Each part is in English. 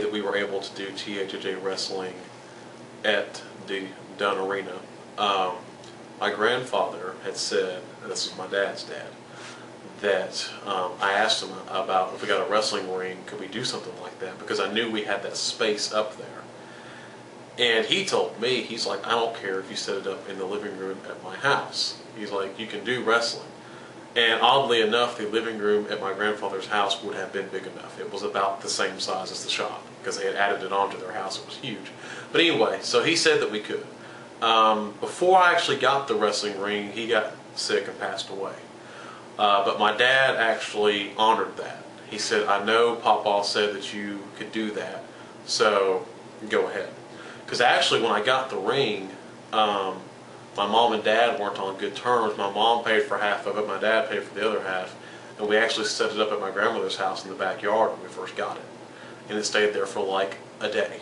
that we were able to do TAJJ wrestling at the Dunn Arena, my grandfather had said, and this is my dad's dad, that I asked him about if we got a wrestling ring, could we do something like that? Because I knew we had that space up there. And he told me, he's like, I don't care if you set it up in the living room at my house. He's like, you can do wrestling. And oddly enough, the living room at my grandfather's house would have been big enough. It was about the same size as the shop because they had added it onto their house. It was huge. But anyway, so he said that we could. Before I actually got the wrestling ring, he got sick and passed away. But my dad actually honored that. He said, I know Papa said that you could do that, so go ahead. Because actually when I got the ring, my mom and dad weren't on good terms. My mom paid for half of it, my dad paid for the other half, and we actually set it up at my grandmother's house in the backyard when we first got it. And it stayed there for like a day.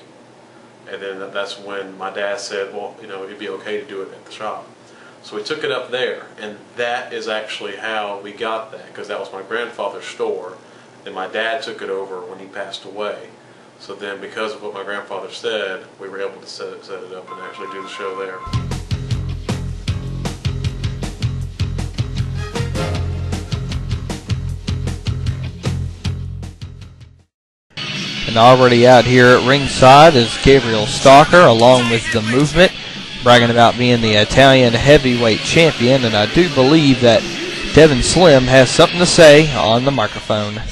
And then that's when my dad said, well, you know, it'd be okay to do it at the shop. So we took it up there, and that is actually how we got that, because that was my grandfather's store, and my dad took it over when he passed away. So then, because of what my grandfather said, we were able to set it up and actually do the show there. And already out here at ringside is Gabriel Stalker along with the Movement, bragging about being the Italian heavyweight champion, and I do believe that Devin Slim has something to say on the microphone.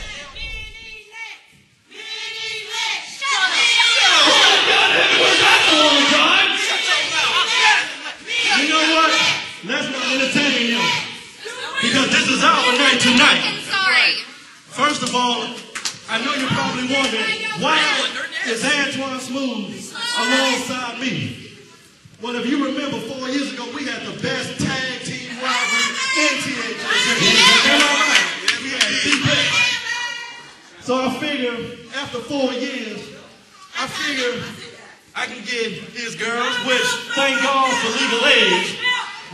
You know what? Let's not entertain him, because this is our night tonight. First of all, I know you're probably wondering, why is Antoine Smooth alongside me? Well, if you remember 4 years ago, we had the best tag team rivalry in TAJJ. Am I right? Yeah, we had the best. So I figure, after 4 years, I figure I can get his girls, which, thank God for legal age,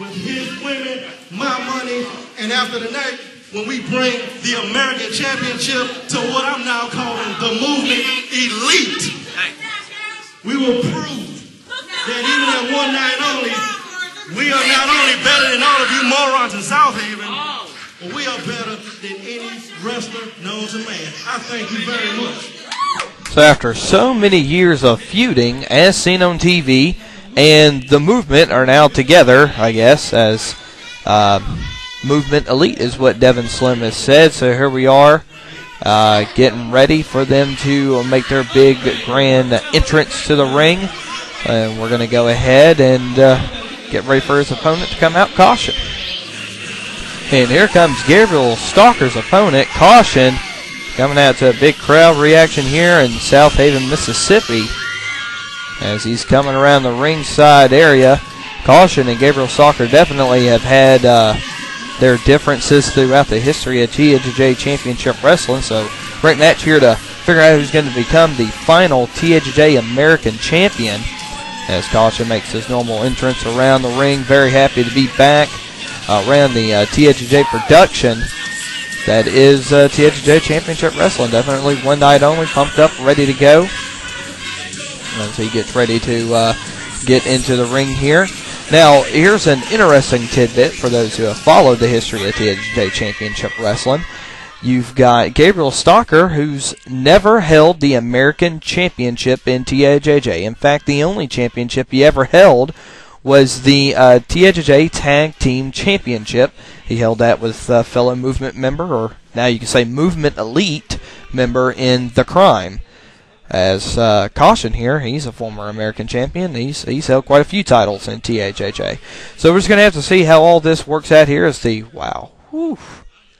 with his women, my money, and after the night, when we bring the American Championship to what I'm now calling the Movement Elite, we will prove that even at one night only, we are not only better than all of you morons in South Haven, but we are better than any wrestler known to man. I thank you very much. So after so many years of feuding, as seen on TV, and the Movement are now together, I guess, as Movement Elite is what Devin Slim has said. So here we are, getting ready for them to make their big grand entrance to the ring. And we're going to go ahead and get ready for his opponent to come out, Caution. And here comes Gabriel Stalker's opponent, Caution, coming out to a big crowd reaction here in South Haven, Mississippi. As he's coming around the ringside area, Caution and Gabriel Stalker definitely have had their differences throughout the history of TAJJ Championship Wrestling. So great match here to figure out who's going to become the final TAJJ American Champion. As Caution makes his normal entrance around the ring, very happy to be back around the TAJJ production that is TAJJ Championship Wrestling. Definitely one night only, pumped up, ready to go. As he gets ready to get into the ring here. Now, here's an interesting tidbit for those who have followed the history of TAJJ Championship Wrestling. You've got Gabriel Stalker, who's never held the American Championship in TAJJ. In fact, the only championship he ever held was the TAJJ Tag Team Championship. He held that with fellow Movement member, or now you can say Movement Elite member in The Crime. As Caution here, he's a former American champion. He's held quite a few titles in TAJJ. So we're just going to have to see how all this works out here as the, wow, whew,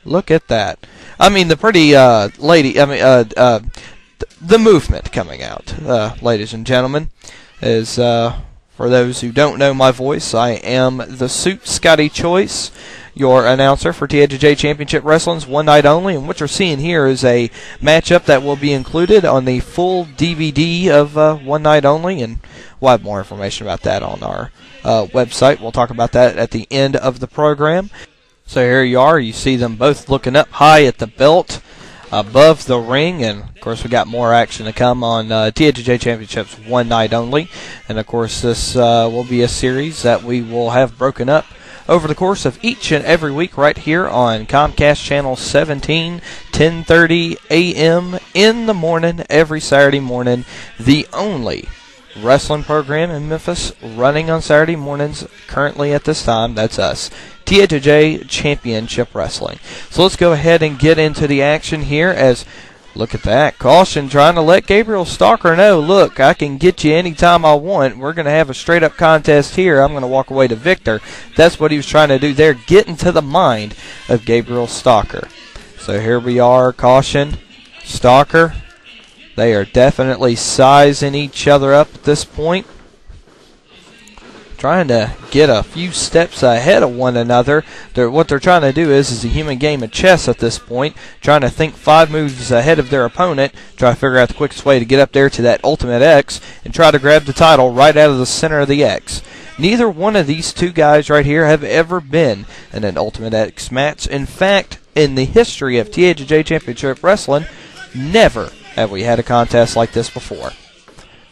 look at that. I mean, the pretty lady, the Movement coming out, ladies and gentlemen, is, for those who don't know my voice, I am the Suit Scotty Choice, your announcer for TAJJ Championship Wrestling's One Night Only. And what you're seeing here is a matchup that will be included on the full DVD of One Night Only, and we'll have more information about that on our website. We'll talk about that at the end of the program. So here you are. You see them both looking up high at the belt. above the ring. And, of course, we got more action to come on TAJJ Championships one night only. And, of course, this will be a series that we will have broken up over the course of each and every week right here on Comcast Channel 17, 10:30 a.m. in the morning, every Saturday morning. The only wrestling program in Memphis running on Saturday mornings currently at this time. That's us, TAJJ Championship Wrestling. So let's go ahead and get into the action here as, look at that, caution trying to let Gabriel Stalker know, look, I can get you anytime I want. We're going to have a straight-up contest here. I'm going to walk away to victor. That's what he was trying to do there, get into the mind of Gabriel Stalker. So here we are, caution, Stalker. They are definitely sizing each other up at this point, trying to get a few steps ahead of one another. What they're trying to do is a human game of chess at this point, trying to think 5 moves ahead of their opponent, try to figure out the quickest way to get up there to that ultimate X, and try to grab the title right out of the center of the X. Neither one of these two guys right here have ever been in an ultimate X match. In fact, in the history of TAJJ Championship Wrestling, never have we had a contest like this before.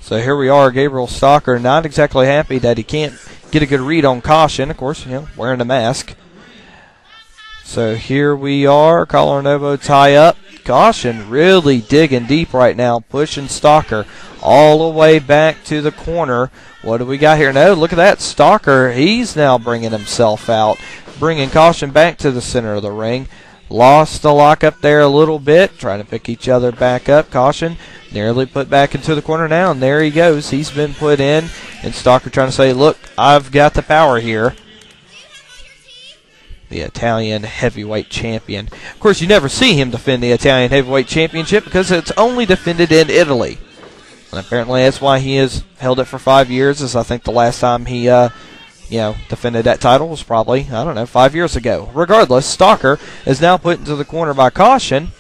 So here we are, Gabriel Stalker not exactly happy that he can't get a good read on caution. Of course, wearing a mask. So here we are, collar and elbow tie up. Caution really digging deep right now, pushing Stalker all the way back to the corner. What do we got here? No, look at that, Stalker. He's now bringing himself out, bringing Caution back to the center of the ring. Lost the lock up there a little bit, trying to pick each other back up. Caution nearly put back into the corner now, and there he goes. He's been put in, and Stalker trying to say, look, I've got the power here. The Italian heavyweight champion. Of course, you never see him defend the Italian heavyweight championship because it's only defended in Italy. And apparently that's why he has held it for 5 years, as I think the last time he defended that title was probably, 5 years ago. Regardless, Stalker is now put into the corner by Caution.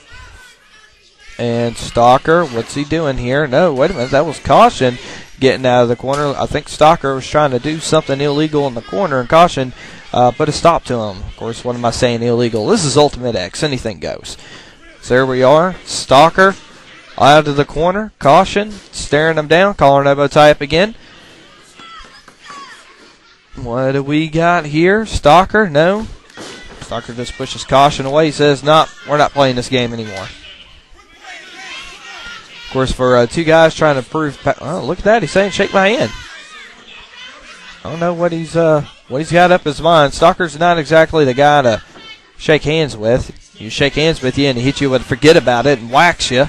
And Stalker, what's he doing here? No, wait a minute, that was Caution getting out of the corner. I think Stalker was trying to do something illegal in the corner, and Caution put a stop to him. Of course, what am I saying, illegal? This is Ultimate X, anything goes. So there we are, Stalker out of the corner, Caution staring him down, collar and elbow tie up again. What do we got here? Stalker? No. Stalker just pushes Caution away. He says, "No, we're not playing this game anymore." Of course, for two guys trying to prove, oh, look at that! He's saying, "Shake my hand." I don't know what he's got up his mind. Stalker's not exactly the guy to shake hands with. You shake hands with you, and he hits you with forget about it and whacks you.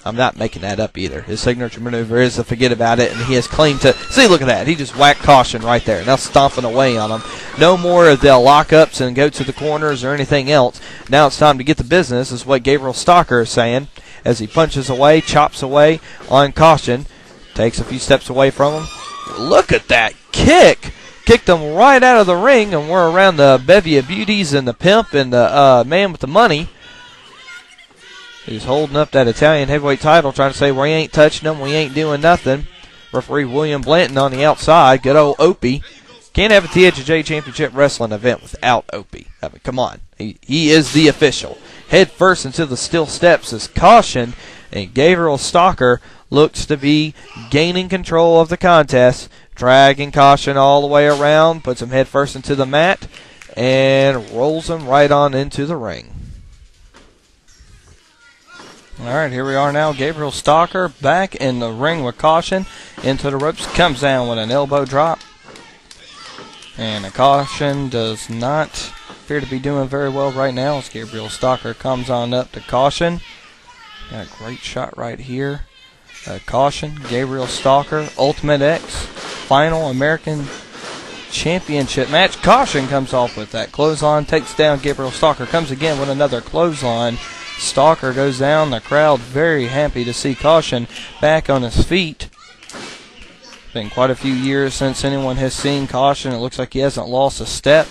I'm not making that up either. His signature maneuver is to forget about it, and he has claimed to... See, look at that. He just whacked Caution right there. Now stomping away on him. No more of the lockups and go to the corners or anything else. Now it's time to get the business, is what Gabriel Stalker is saying, as he punches away, chops away on Caution. Takes a few steps away from him. Look at that kick. Kicked him right out of the ring, and we're around the bevy of beauties and the pimp and the man with the money. He's holding up that Italian heavyweight title, trying to say, we ain't touching him, we ain't doing nothing. Referee William Blanton on the outside. Good old Opie. Can't have a TAJJ Championship Wrestling event without Opie. I mean, come on. He is the official. Head first into the steel steps is Caution, and Gabriel Stalker looks to be gaining control of the contest, dragging Caution all the way around, puts him head first into the mat, and rolls him right on into the ring. All right, here we are now. Gabriel Stalker back in the ring with Caution. Into the ropes. Comes down with an elbow drop. And the Caution does not appear to be doing very well right now as Gabriel Stalker comes on up to Caution. Got a great shot right here. Caution, Gabriel Stalker, Ultimate X, Final American Championship match. Caution comes off with that clothesline, takes down Gabriel Stalker, comes again with another clothesline. Stalker goes down. The crowd very happy to see Caution back on his feet. Been quite a few years since anyone has seen Caution. It looks like he hasn't lost a step.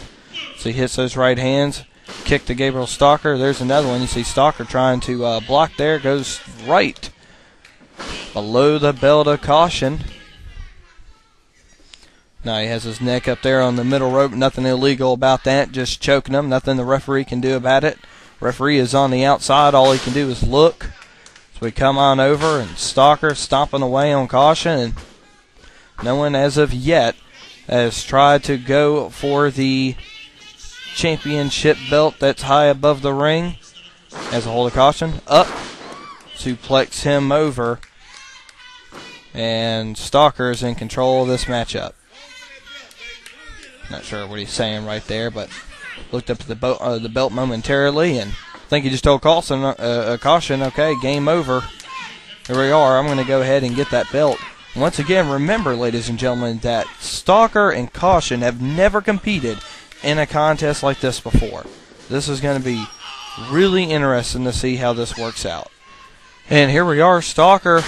So he hits those right hands. Kick to Gabriel Stalker. There's another one. You see Stalker trying to block there. Goes right below the belt of Caution. Now he has his neck up there on the middle rope. Nothing illegal about that. Just choking him. Nothing the referee can do about it. Referee is on the outside. All he can do is look. So we come on over, and Stalker stomping away on caution, and no one as of yet has tried to go for the championship belt that's high above the ring. As a hold of caution, up, suplex him over, and Stalker is in control of this matchup. Not sure what he's saying right there, but looked up at the belt momentarily, and I think he just told Caution, okay, game over. Here we are. I'm going to go ahead and get that belt. Once again, remember, ladies and gentlemen, that Stalker and Caution have never competed in a contest like this before. This is going to be really interesting to see how this works out. And here we are, Stalker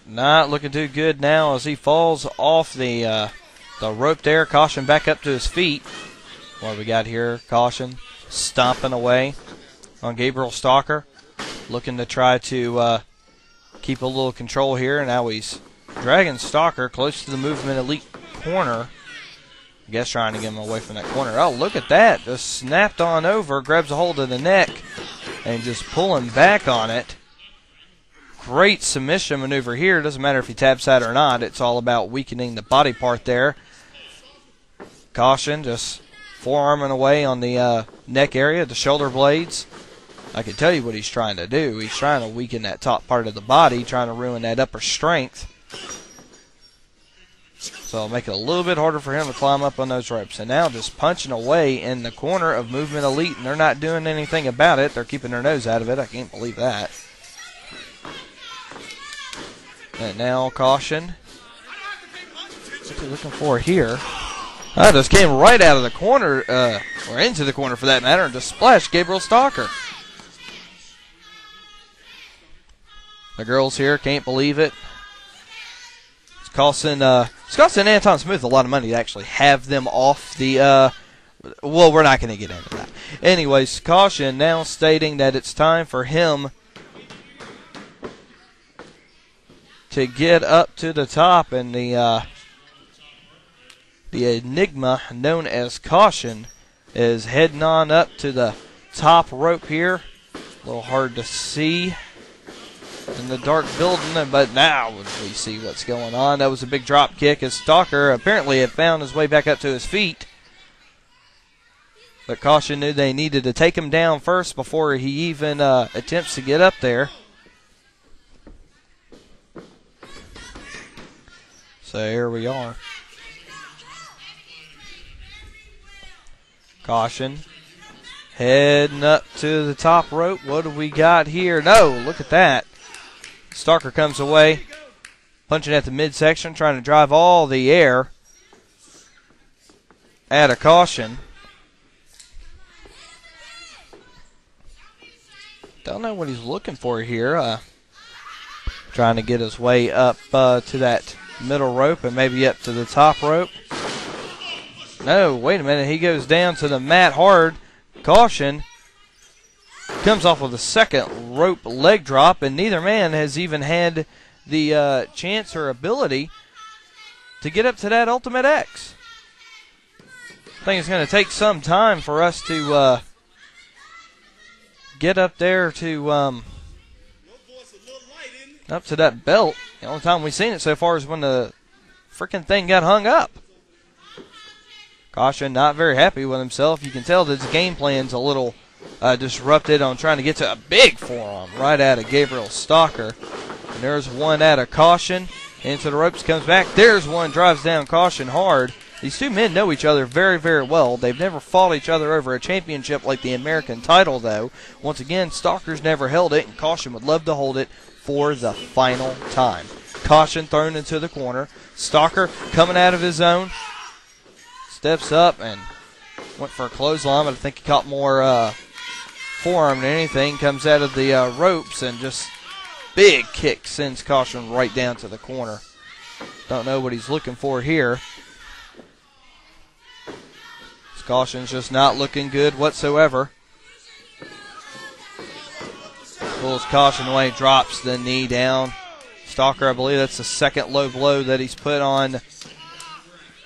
not looking too good now as he falls off the rope there. Caution back up to his feet. What do we got here? Caution stomping away on Gabriel Stalker, looking to try to keep a little control here. Now he's dragging Stalker close to the Movement Elite corner. I guess trying to get him away from that corner. Oh, look at that. Just snapped on over, grabs a hold of the neck, and just pulling back on it. Great submission maneuver here. Doesn't matter if he taps that or not. It's all about weakening the body part there. Caution just forearming away on the neck area, the shoulder blades. I can tell you what he's trying to do. He's trying to weaken that top part of the body, trying to ruin that upper strength. So it'll make it a little bit harder for him to climb up on those ropes. And now just punching away in the corner of Movement Elite, and they're not doing anything about it. They're keeping their nose out of it. I can't believe that. And now Caution. What's he looking for here? I just came right out of the corner, or into the corner for that matter, and just splashed Gabriel Stalker. The girls here can't believe it. It's costing Anton Smith a lot of money to actually have them off the, well, we're not going to get into that. Anyways, Caution now stating that it's time for him to get up to the top, and the enigma known as Caution is heading on up to the top rope here. A little hard to see in the dark building, but now we see what's going on. That was a big drop kick as Stalker apparently had found his way back up to his feet. But Caution knew they needed to take him down first before he even attempts to get up there. So here we are. Caution heading up to the top rope. What do we got here? No, look at that. Stalker comes away, punching at the midsection, trying to drive all the air out of Caution. Don't know what he's looking for here. Trying to get his way up to that middle rope and maybe up to the top rope. No, wait a minute. He goes down to the mat hard. Caution comes off with a second rope leg drop, and neither man has even had the chance or ability to get up to that Ultimate X. I think it's going to take some time for us to get up there to up to that belt. The only time we've seen it so far is when the freaking thing got hung up. Caution not very happy with himself. You can tell that his game plan's a little disrupted on trying to get to a big forearm right out of Gabriel Stalker. And there's one out of Caution. Into the ropes, comes back. There's one, drives down Caution hard. These two men know each other very, very well. They've never fought each other over a championship like the American title, though. Once again, Stalker's never held it, and Caution would love to hold it for the final time. Caution thrown into the corner. Stalker coming out of his zone. Steps up and went for a clothesline, but I think he caught more forearm than anything. Comes out of the ropes and just big kick sends Caution right down to the corner. Don't know what he's looking for here. Caution's just not looking good whatsoever. Pulls Caution away, drops the knee down. Stalker, I believe that's the second low blow that he's put on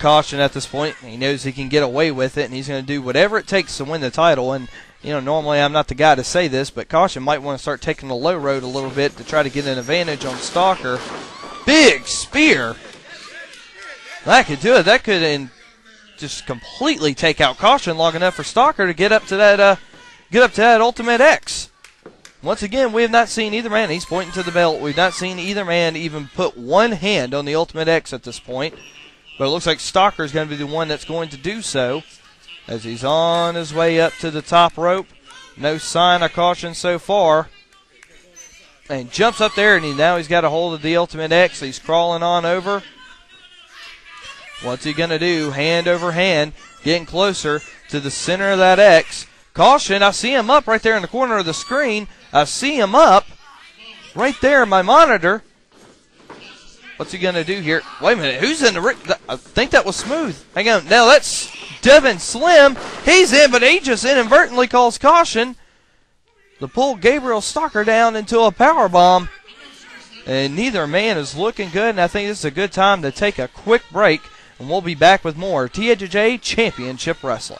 Caution at this point. He knows he can get away with it, and he's going to do whatever it takes to win the title. And normally I'm not the guy to say this, but Caution might want to start taking the low road a little bit to try to get an advantage on Stalker. Big spear. That could do it. That could just completely take out Caution long enough for Stalker to get up to that Ultimate X. Once again, we have not seen either man. He's pointing to the belt. We've not seen either man even put one hand on the Ultimate X at this point. But it looks like Stalker is going to be the one that's going to do so as he's on his way up to the top rope. No sign of Caution so far. And jumps up there, and now he's got a hold of the Ultimate X. He's crawling on over. What's he going to do? Hand over hand, getting closer to the center of that X. Caution, I see him up right there in the corner of the screen. I see him up right there in my monitor. What's he going to do here? Wait a minute, who's in the ring? I think that was Smooth. Hang on, now that's Devin Slim. He's in, but he just inadvertently calls Caution to pull Gabriel Stalker down into a powerbomb. And neither man is looking good, and I think this is a good time to take a quick break. And we'll be back with more TAJJ Championship Wrestling.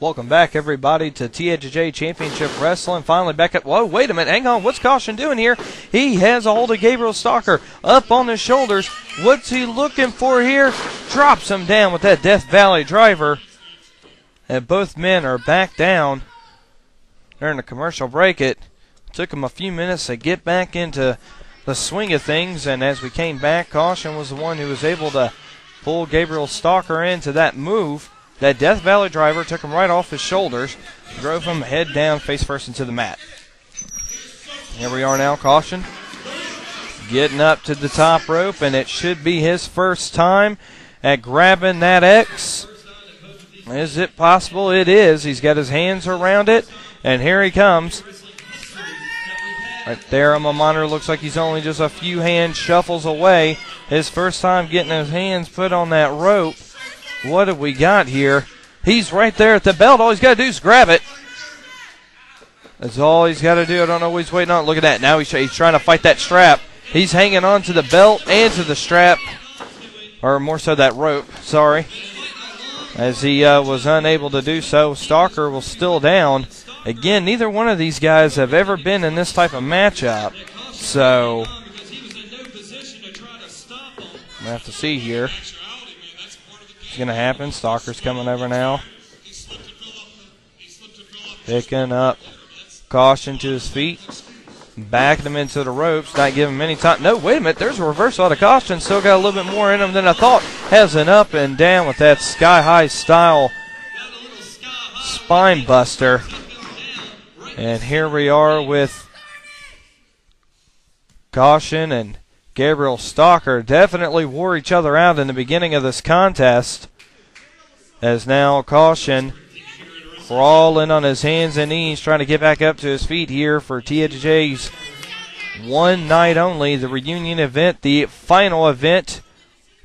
Welcome back, everybody, to TAJJ Championship Wrestling. Finally back up. Whoa, wait a minute. Hang on. What's Caution doing here? He has a hold of Gabriel Stalker up on his shoulders. What's he looking for here? Drops him down with that Death Valley driver. And both men are back down during the commercial break. It took them a few minutes to get back into the swing of things. And as we came back, Caution was the one who was able to pull Gabriel Stalker into that move. That Death Valley driver took him right off his shoulders, drove him head down, face first into the mat. Here we are now, Caution getting up to the top rope, and it should be his first time at grabbing that X. Is it possible? It is. He's got his hands around it, and here he comes. Right there on my monitor, looks like he's only just a few hand shuffles away. His first time getting his hands put on that rope. What have we got here? He's right there at the belt. All he's got to do is grab it. That's all he's got to do. I don't know what he's waiting on. Look at that. Now he's trying to fight that strap. He's hanging on to the belt and to the strap. Or more so that rope. Sorry. As he was unable to do so. Stalker was still down. Again, neither one of these guys have ever been in this type of matchup. So we'll have to see here. What's going to happen? Stalker's coming over now. Picking up Caution to his feet. Backing him into the ropes. Not giving him any time. No, wait a minute. There's a reversal out of Caution. Still got a little bit more in him than I thought. Has an up and down with that sky-high style spine buster. And here we are with Caution and Gabriel Stalker. Definitely wore each other out in the beginning of this contest. As now Caution crawling on his hands and knees, trying to get back up to his feet here for TAJJ's one night only, the reunion event, the final event.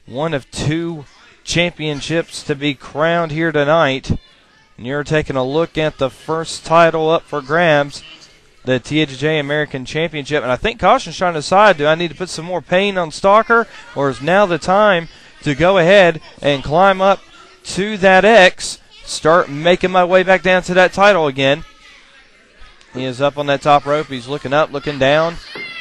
One of two championships to be crowned here tonight. And you're taking a look at the first title up for grabs, the TAJJ American Championship. And I think Caution's trying to decide, do I need to put some more pain on Stalker, or is now the time to go ahead and climb up to that X, start making my way back down to that title again. He is up on that top rope. He's looking up, looking down.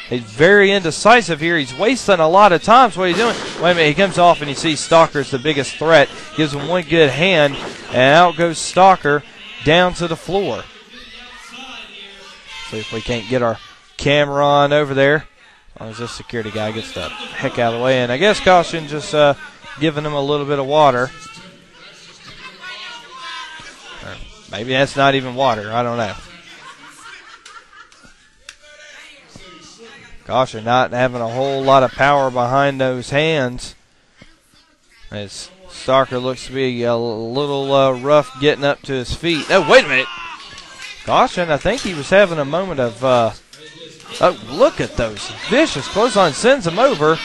He's very indecisive here. He's wasting a lot of time. So what are you doing? Wait a minute. He comes off and you see Stalker's the biggest threat. Gives him one good hand, and out goes Stalker down to the floor. See if we can't get our camera on over there. As long as this security guy gets the heck out of the way. And I guess Caution just giving him a little bit of water. Or maybe that's not even water. I don't know. Caution not having a whole lot of power behind those hands. As Stalker looks to be a little rough getting up to his feet. Oh, wait a minute. Caution, I think he was having a moment of, oh, look at those vicious clothesline, sends him over.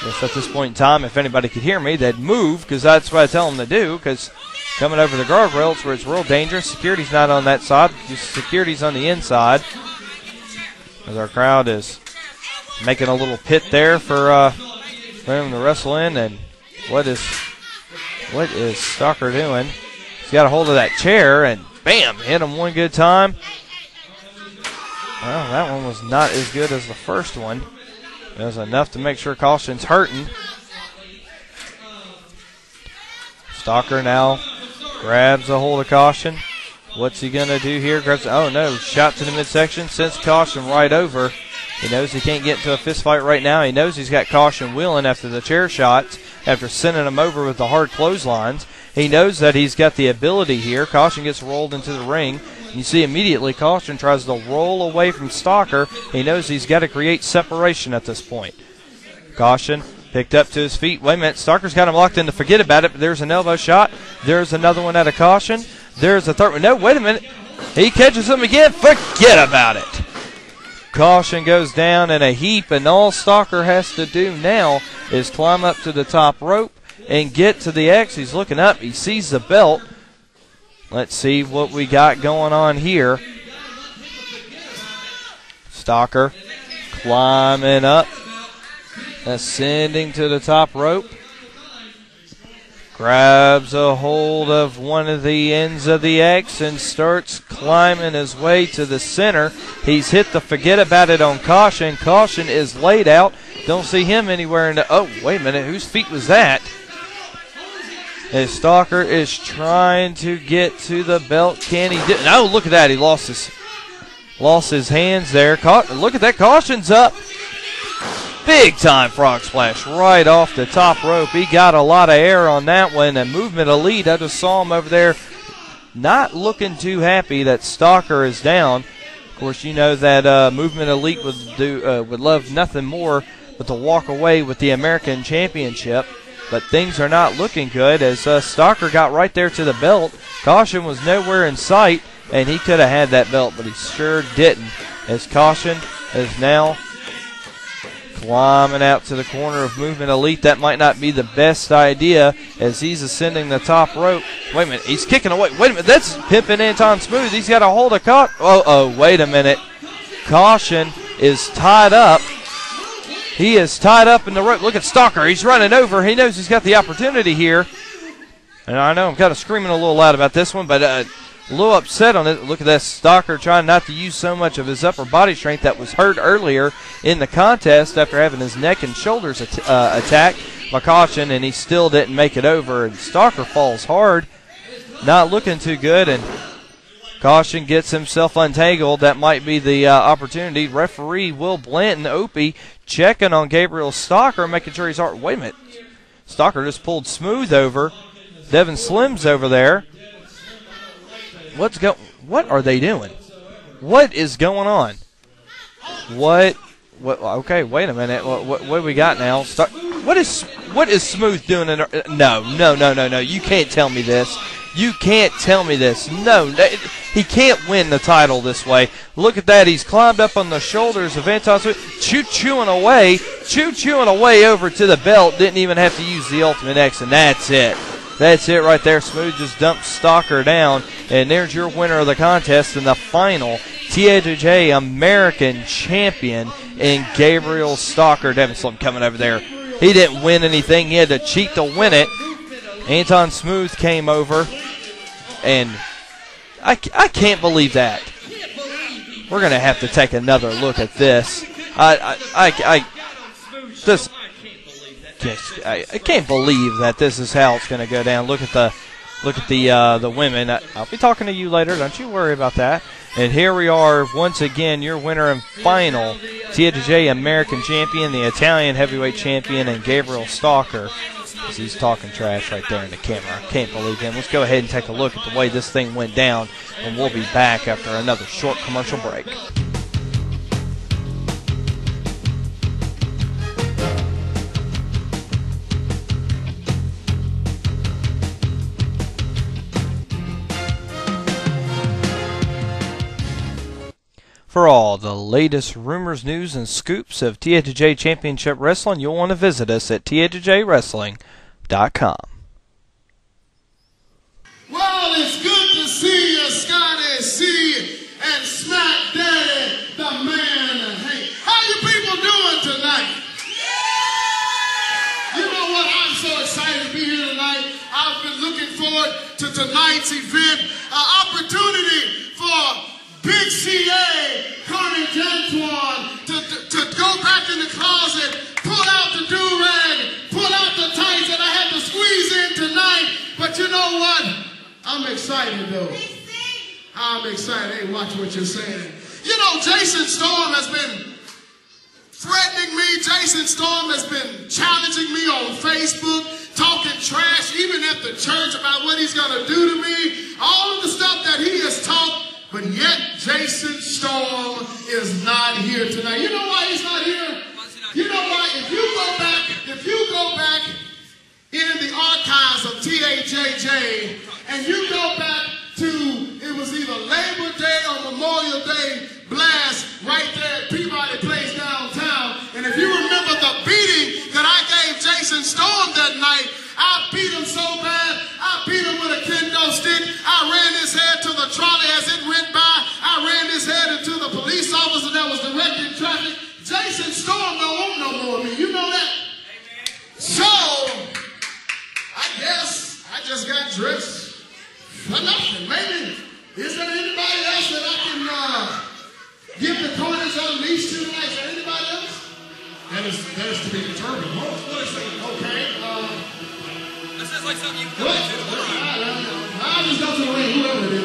Guess at this point in time, if anybody could hear me, they'd move, because that's what I tell them to do, because coming over the guardrails where it's real dangerous. Security's not on that side. Security's on the inside. As our crowd is making a little pit there for him to wrestle in. And what is Stalker doing? He's got a hold of that chair and bam, hit him one good time. Well, that one was not as good as the first one. It was enough to make sure caution's hurting. Stalker now grabs a hold of caution. What's he going to do here? Grabs, oh no, shot to the midsection, sends caution right over. He knows he can't get into a fist fight right now. He knows he's got caution wheeling after the chair shots, after sending him over with the hard clotheslines. He knows that he's got the ability here. Caution gets rolled into the ring. You see immediately Caution tries to roll away from Stalker. He knows he's got to create separation at this point. Caution picked up to his feet. Wait a minute, Stalker's got him locked in to forget about it, but there's an elbow shot. There's another one out of Caution. There's a third one. No, wait a minute. He catches him again. Forget about it. Caution goes down in a heap, and all Stalker has to do now is climb up to the top rope and get to the X. He's looking up. He sees the belt. Let's see what we got going on here. Stalker climbing up, ascending to the top rope. Grabs a hold of one of the ends of the X and starts climbing his way to the center. He's hit the forget about it on Caution. Caution is laid out. Don't see him anywhere in the... Oh, wait a minute. Whose feet was that? As Stalker is trying to get to the belt. Can he do... No, look at that. He lost his hands there. Look at that. Caution's up. Big time frog splash right off the top rope. He got a lot of air on that one. And Movement Elite, I just saw him over there not looking too happy that Stalker is down. Of course, you know that Movement Elite would love nothing more but to walk away with the American Championship. But things are not looking good as Stalker got right there to the belt. Caution was nowhere in sight, and he could have had that belt, but he sure didn't. As Caution is now climbing out to the corner of Movement Elite. That might not be the best idea as he's ascending the top rope. Wait a minute, he's kicking away. Wait a minute, that's pimping Anton Smooth. He's got a hold of Oh, wait a minute. Caution is tied up. He is tied up in the rope. Look at Stalker. He's running over. He knows he's got the opportunity here. And I know I'm kind of screaming a little loud about this one, but a little upset on it. Look at that Stalker trying not to use so much of his upper body strength that was hurt earlier in the contest after having his neck and shoulders attacked by Caution, and he still didn't make it over. And Stalker falls hard. Not looking too good, and Caution gets himself untangled. That might be the opportunity. Referee Will Blanton, Opie, checking on Gabriel Stalker, making sure he's all right. Wait a minute. Stalker just pulled Smooth over. Devin Slim's over there. What are they doing? What is going on? What? Okay, wait a minute. What do we got now? What is Smooth doing? No. You can't tell me this. You can't tell me this. No, he can't win the title this way. Look at that. He's climbed up on the shoulders of Anton Smooth, choo-chooing away over to the belt. Didn't even have to use the Ultimate X, and that's it. That's it right there. Smooth just dumped Stalker down, and there's your winner of the contest in the final. TAJJ American Champion in Gabriel Stalker. Devin Slim coming over there. He didn't win anything. He had to cheat to win it. Anton Smooth came over, and I can't believe that. We're going to have to take another look at this. I can't believe that this is how it's going to go down. Look at the women. I'll be talking to you later. Don't you worry about that. And here we are once again, your winner and final TAJJ American Champion, the Italian Heavyweight Champion, and Gabriel Stalker. He's talking trash right there in the camera. I can't believe him. Let's go ahead and take a look at the way this thing went down, and we'll be back after another short commercial break. For all the latest rumors, news, and scoops of TAJJ Championship Wrestling, you'll want to visit us at TAJJWrestling.com. Well, it's good to see you, Scotty C and Smack Daddy, the man. Hey, how you people doing tonight? You know what? I'm so excited to be here tonight. I've been looking forward to tonight's event. An opportunity for Big CA, Carnage Antoine, to go back in the closet, pull out the do-rag, pull out the tights that I had to squeeze in tonight. But you know what? I'm excited, though. I'm excited. Hey, watch what you're saying. You know, Jason Storm has been threatening me. Jason Storm has been challenging me on Facebook, talking trash, even at the church about what he's going to do to me, all of the stuff that he has taught. But yet, Jason Storm is not here tonight. You know why he's not here? You know why? If you go back in the archives of TAJJ, and you go back to, it was either Labor Day or Memorial Day blast right there at Peabody Place downtown. And if you remember the beating that I gave Jason Storm that night, I beat him so bad, I beat him with a kendo stick. I ran his head to the trolley as it went by. I ran his head into the police officer that was directing traffic. Jason Storm don't want no more of me. You know that? Amen. So, I guess I just got dressed for nothing. Maybe, is there anybody else that I can give the Carnage Unleashed to tonight? Is there anybody else? That is to be determined. What is it? Okay. This is like something you can do. I just go to the ring, whoever it is.